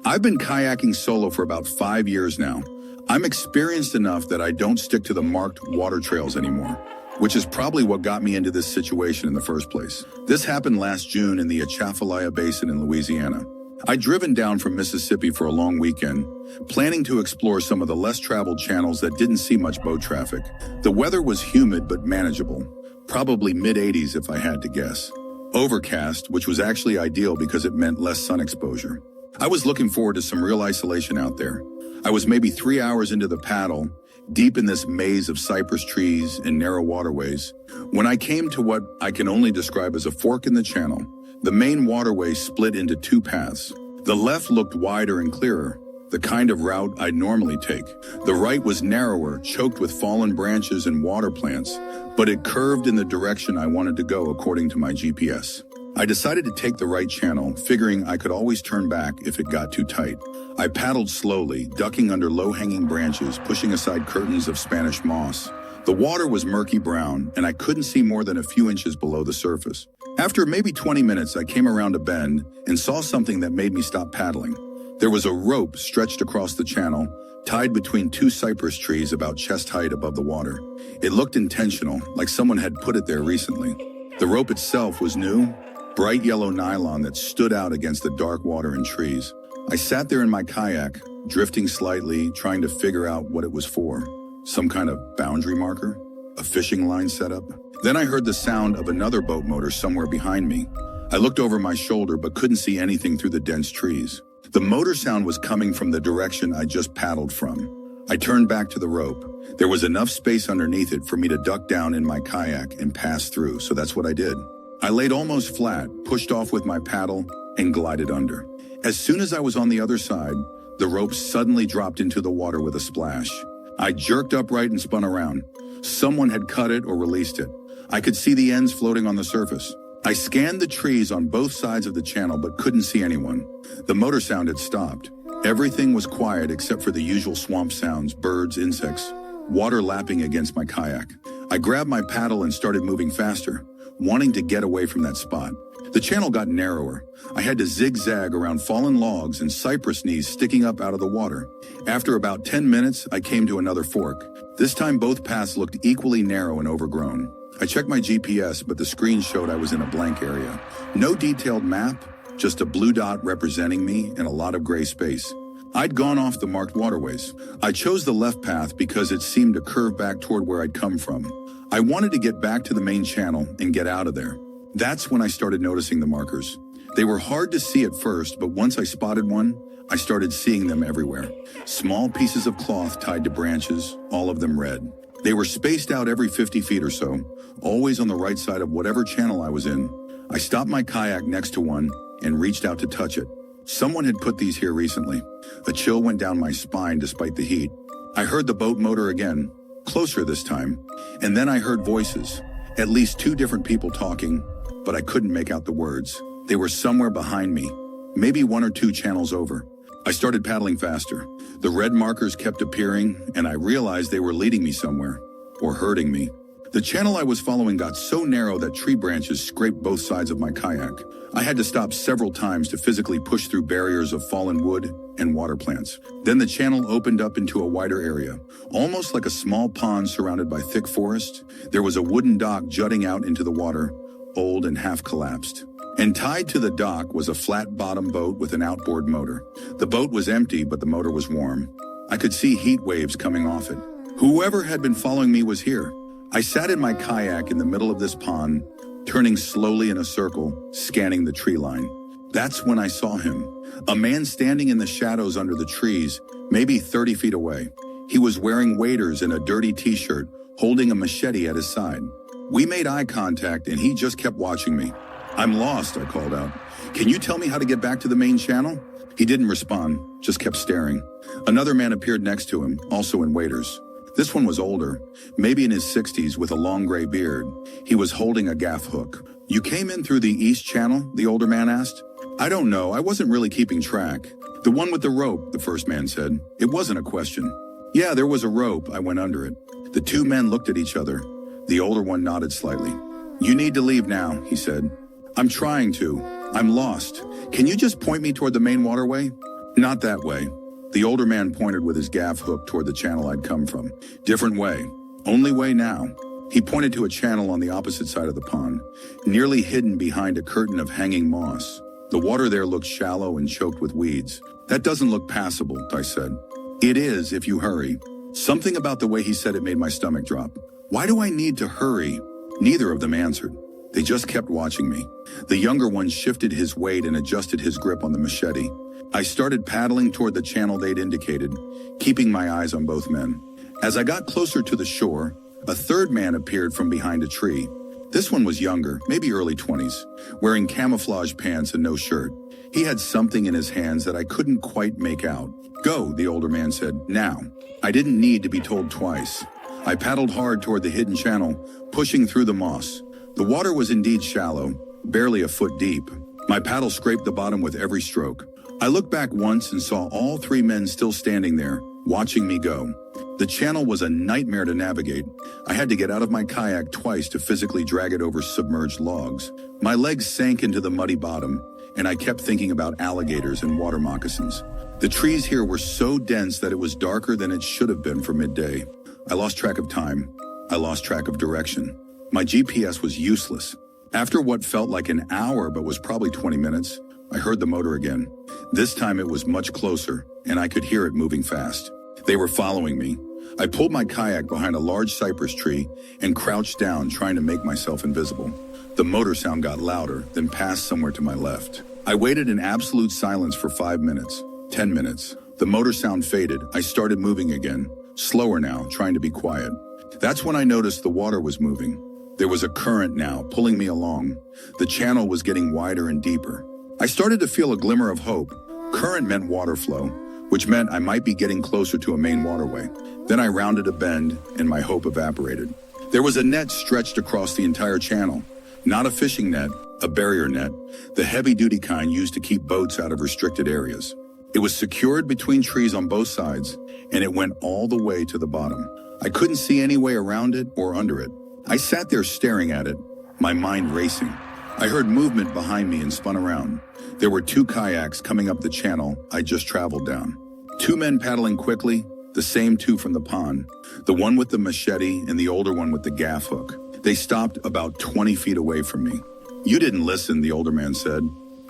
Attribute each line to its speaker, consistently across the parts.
Speaker 1: I've been kayaking solo for about 5 years now. I'm experienced enough that I don't stick to the marked water trails anymore, which is probably what got me into this situation in the first place. This happened last June in the Atchafalaya Basin in Louisiana. I'd driven down from Mississippi for a long weekend, planning to explore some of the less traveled channels that didn't see much boat traffic. The weather was humid but manageable, probably mid-80s if I had to guess. Overcast, which was actually ideal because it meant less sun exposure. I was looking forward to some real isolation out there. I was maybe 3 hours into the paddle, deep in this maze of cypress trees and narrow waterways, when I came to what I can only describe as a fork in the channel. The main waterway split into two paths. The left looked wider and clearer, the kind of route I'd normally take. The right was narrower, choked with fallen branches and water plants, but it curved in the direction I wanted to go according to my GPS. I decided to take the right channel, figuring I could always turn back if it got too tight. I paddled slowly, ducking under low-hanging branches, pushing aside curtains of Spanish moss. The water was murky brown, and I couldn't see more than a few inches below the surface. After maybe 20 minutes, I came around a bend and saw something that made me stop paddling. There was a rope stretched across the channel, tied between two cypress trees about chest height above the water. It looked intentional, like someone had put it there recently. The rope itself was new, bright yellow nylon that stood out against the dark water and trees. I sat there in my kayak, drifting slightly, trying to figure out what it was for. Some kind of boundary marker? A fishing line setup? Then I heard the sound of another boat motor somewhere behind me. I looked over my shoulder but couldn't see anything through the dense trees. The motor sound was coming from the direction I just paddled from. I turned back to the rope. There was enough space underneath it for me to duck down in my kayak and pass through, so that's what I did. I laid almost flat, pushed off with my paddle, and glided under. As soon as I was on the other side, the rope suddenly dropped into the water with a splash. I jerked upright and spun around. Someone had cut it or released it. I could see the ends floating on the surface. I scanned the trees on both sides of the channel but couldn't see anyone. The motor sound had stopped. Everything was quiet except for the usual swamp sounds, birds, insects, water lapping against my kayak. I grabbed my paddle and started moving faster, wanting to get away from that spot. The channel got narrower. I had to zigzag around fallen logs and cypress knees sticking up out of the water. After about 10 minutes, I came to another fork. This time both paths looked equally narrow and overgrown. I checked my GPS, but the screen showed I was in a blank area. No detailed map, just a blue dot representing me and a lot of gray space. I'd gone off the marked waterways. I chose the left path because it seemed to curve back toward where I'd come from. I wanted to get back to the main channel and get out of there. That's when I started noticing the markers. They were hard to see at first, but once I spotted one, I started seeing them everywhere. Small pieces of cloth tied to branches, all of them red. They were spaced out every 50 feet or so, always on the right side of whatever channel I was in. I stopped my kayak next to one and reached out to touch it. Someone had put these here recently. A chill went down my spine despite the heat. I heard the boat motor again, closer this time, and then I heard voices, at least two different people talking, but I couldn't make out the words. They were somewhere behind me, maybe 1 or 2 channels over. I started paddling faster. The red markers kept appearing, and I realized they were leading me somewhere, or hurting me. The channel I was following got so narrow that tree branches scraped both sides of my kayak. I had to stop several times to physically push through barriers of fallen wood and water plants. Then the channel opened up into a wider area, almost like a small pond surrounded by thick forest. There was a wooden dock jutting out into the water, old and half collapsed. And tied to the dock was a flat-bottom boat with an outboard motor. The boat was empty, but the motor was warm. I could see heat waves coming off it. Whoever had been following me was here. I sat in my kayak in the middle of this pond, turning slowly in a circle, scanning the tree line. That's when I saw him. A man standing in the shadows under the trees, maybe 30 feet away. He was wearing waders and a dirty t-shirt, holding a machete at his side. We made eye contact and he just kept watching me. "I'm lost," I called out. "Can you tell me how to get back to the main channel?" He didn't respond, just kept staring. Another man appeared next to him, also in waders. This one was older, maybe in his 60s with a long gray beard. He was holding a gaff hook. "You came in through the east channel?" the older man asked. "I don't know, I wasn't really keeping track." "The one with the rope," the first man said. It wasn't a question. "Yeah, there was a rope, I went under it." The two men looked at each other. The older one nodded slightly. "You need to leave now," he said. "I'm trying to. I'm lost. Can you just point me toward the main waterway?" Not that way. The older man pointed with his gaff hook toward the channel I'd come from. Different way. Only way now. He pointed to a channel on the opposite side of the pond, nearly hidden behind a curtain of hanging moss. The water there looked shallow and choked with weeds. That doesn't look passable, I said. It is, if you hurry. Something about the way he said it made my stomach drop. Why do I need to hurry? Neither of them answered. They just kept watching me. The younger one shifted his weight and adjusted his grip on the machete. I started paddling toward the channel they'd indicated, keeping my eyes on both men. As I got closer to the shore, a third man appeared from behind a tree. This one was younger, maybe early 20s, wearing camouflage pants and no shirt. He had something in his hands that I couldn't quite make out. Go, the older man said, now. I didn't need to be told twice. I paddled hard toward the hidden channel, pushing through the moss. The water was indeed shallow, barely a foot deep. My paddle scraped the bottom with every stroke. I looked back once and saw all three men still standing there, watching me go. The channel was a nightmare to navigate. I had to get out of my kayak twice to physically drag it over submerged logs. My legs sank into the muddy bottom, and I kept thinking about alligators and water moccasins. The trees here were so dense that it was darker than it should have been for midday. I lost track of time. I lost track of direction. My GPS was useless. After what felt like an hour but was probably 20 minutes, I heard the motor again. This time it was much closer, and I could hear it moving fast. They were following me. I pulled my kayak behind a large cypress tree and crouched down, trying to make myself invisible. The motor sound got louder, then passed somewhere to my left. I waited in absolute silence for 5 minutes, 10 minutes. The motor sound faded. I started moving again, slower now, trying to be quiet. That's when I noticed the water was moving. There was a current now, pulling me along. The channel was getting wider and deeper. I started to feel a glimmer of hope. Current meant water flow, which meant I might be getting closer to a main waterway. Then I rounded a bend, and my hope evaporated. There was a net stretched across the entire channel. Not a fishing net, a barrier net, the heavy-duty kind used to keep boats out of restricted areas. It was secured between trees on both sides, and it went all the way to the bottom. I couldn't see any way around it or under it. I sat there staring at it, my mind racing. I heard movement behind me and spun around. There were 2 kayaks coming up the channel I just traveled down. 2 men paddling quickly, the same 2 from the pond, the one with the machete and the older one with the gaff hook. They stopped about 20 feet away from me. You didn't listen, the older man said.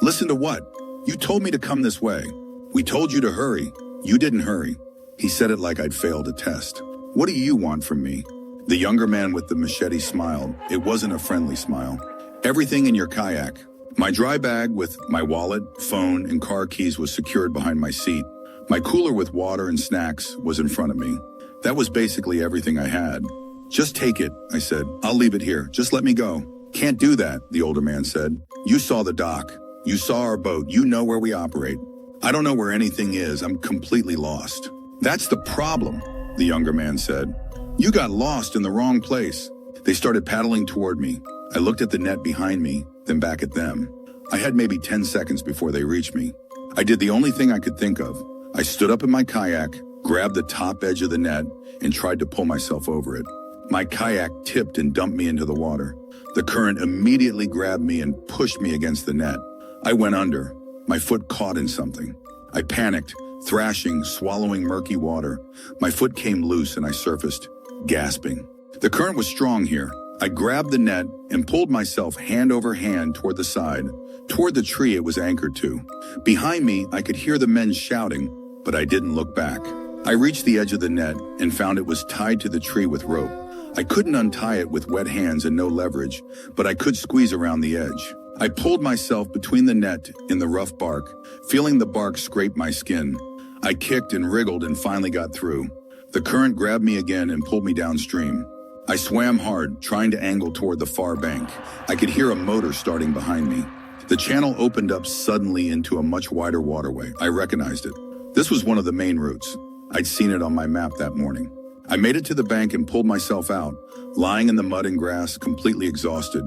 Speaker 1: Listen to what? You told me to come this way. We told you to hurry. You didn't hurry. He said it like I'd failed a test. What do you want from me? The younger man with the machete smiled. It wasn't a friendly smile. Everything in your kayak. My dry bag with my wallet, phone, and car keys was secured behind my seat. My cooler with water and snacks was in front of me. That was basically everything I had. Just take it, I said. I'll leave it here. Just let me go. Can't do that, the older man said. You saw the dock. You saw our boat. You know where we operate. I don't know where anything is. I'm completely lost. That's the problem, the younger man said. You got lost in the wrong place. They started paddling toward me. I looked at the net behind me, then back at them. I had maybe 10 seconds before they reached me. I did the only thing I could think of. I stood up in my kayak, grabbed the top edge of the net, and tried to pull myself over it. My kayak tipped and dumped me into the water. The current immediately grabbed me and pushed me against the net. I went under. My foot caught in something. I panicked, thrashing, swallowing murky water. My foot came loose and I surfaced, gasping. The current was strong here. I grabbed the net and pulled myself hand over hand toward the side, toward the tree it was anchored to. Behind me, I could hear the men shouting, but I didn't look back. I reached the edge of the net and found it was tied to the tree with rope. I couldn't untie it with wet hands and no leverage, but I could squeeze around the edge. I pulled myself between the net and the rough bark, feeling the bark scrape my skin. I kicked and wriggled and finally got through. The current grabbed me again and pulled me downstream. I swam hard, trying to angle toward the far bank. I could hear a motor starting behind me. The channel opened up suddenly into a much wider waterway. I recognized it. This was one of the main routes. I'd seen it on my map that morning. I made it to the bank and pulled myself out, lying in the mud and grass, completely exhausted.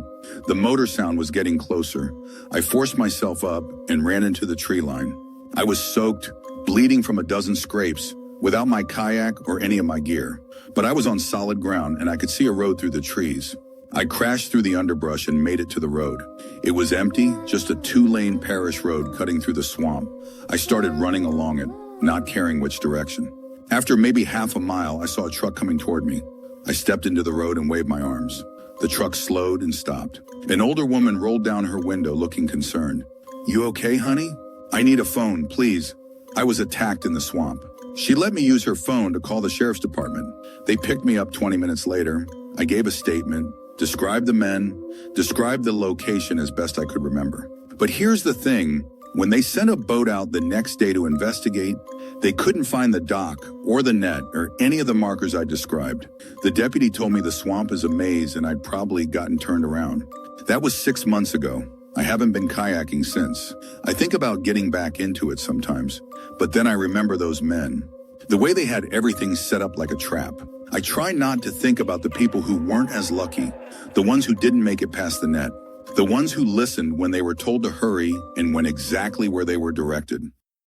Speaker 1: The motor sound was getting closer. I forced myself up and ran into the tree line. I was soaked, bleeding from a dozen scrapes, without my kayak or any of my gear. But I was on solid ground and I could see a road through the trees. I crashed through the underbrush and made it to the road. It was empty, just a two-lane parish road cutting through the swamp. I started running along it, not caring which direction. After maybe half a mile, I saw a truck coming toward me. I stepped into the road and waved my arms. The truck slowed and stopped. An older woman rolled down her window looking concerned. "You okay, honey? I need a phone, please. I was attacked in the swamp." She let me use her phone to call the sheriff's department. They picked me up 20 minutes later. I gave a statement, described the men, described the location as best I could remember. But here's the thing. When they sent a boat out the next day to investigate, they couldn't find the dock or the net or any of the markers I described. The deputy told me the swamp is a maze and I'd probably gotten turned around. That was 6 months ago. I haven't been kayaking since. I think about getting back into it sometimes, but then I remember those men. The way they had everything set up like a trap. I try not to think about the people who weren't as lucky, the ones who didn't make it past the net, the ones who listened when they were told to hurry and went exactly where they were directed.